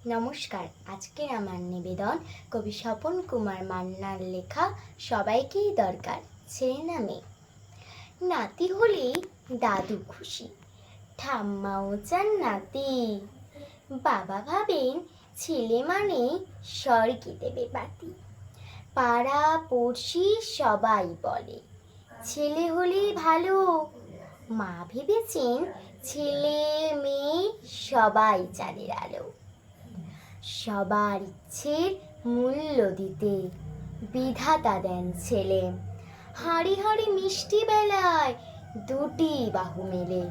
নমস্কার। আজকের আমার নিবেদন কবি স্বপন কুমার মান্নার লেখা সবাইকেই দরকার ছেলে না মেয়ে। নাতি হলেই দাদু খুশি, ঠাম্মাও চান নাতি। বাবা ভাবেন ছেলে মানে স্বর্গে দেবে বাতি। পাড়া পড়শি সবাই বলে ছেলে হলেই ভালো। মা ভেবেছেন ছেলে মেয়ে সবাই চাঁদের আলো। সবার ইচ্ছের মূল্য দিতে বিধাতা দেন ছেলে। হাঁড়ি হাঁড়ি মিষ্টি বেলায় দুটি বাহু মেলে।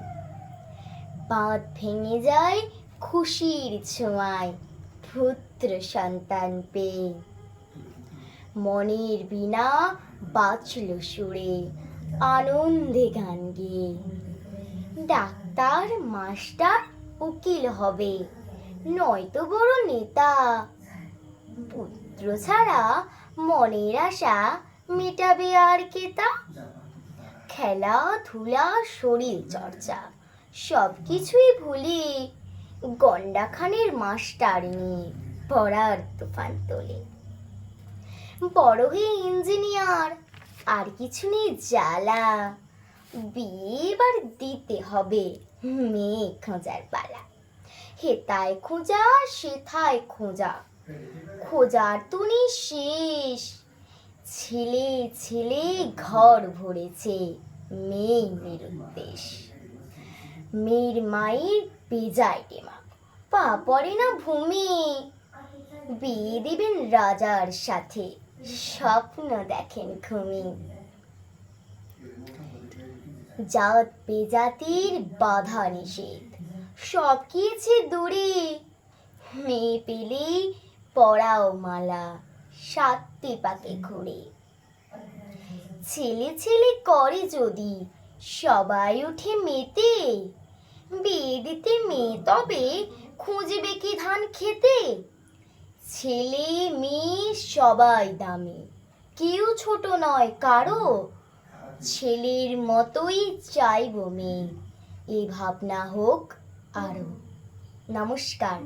বাঁধ ভেঙে যায় খুশির ছোঁয়ায় পুত্র সন্তান পেয়ে। মনের বীণা বাজল সুরে আনন্দে গান গেয়ে। ডাক্তার মাস্টার উকিল হবে, নয়তো বড় নেতা। পুত্র ছাড়া মনের আশা মেটাবে আর কে তা? খেলাধুলা শরীর চর্চা সব কিছুই ভুলে গন্ডাখানের মাস্টার নিয়ে পড়ার তুফান তোলে। বড় হয়ে ইঞ্জিনিয়ার আর কিছু নেই জ্বালা। বিয়ে এবার দিতে হবে, মেয়ে খোঁজার পালা। হেতায় খোঁজা সেথায় খোঁজা, খোঁজার তুনি শেষ। ছেলে ছেলে ঘর ভরেছে, মেয়ে নিরুদ্দেশ। মেয়ের মায়ের বেজায় দিমাগ, পা পড়ে না ভূমি। বিয়ে দিবেন রাজার সাথে, স্বপ্ন দেখেন ঘুমি। জাত বেজাতির বাধা নিষেধ সব গিয়েছে দূরে। মেয়ে পেলেই পরাও মালা, সাতটি পাকে ঘুরে। ছেলে ছেলে করে যদি সবাই উঠে মেতে, বিয়ে দিতে মেয়ে তবে খুঁজবে কি ধান খেতে। ছেলে মেয়ে সবাই দামি, কেউ ছোট নয় কারো। ছেলের মতোই চাইব মেয়ে, এ ভাবনা হোক আরো। নমস্কার।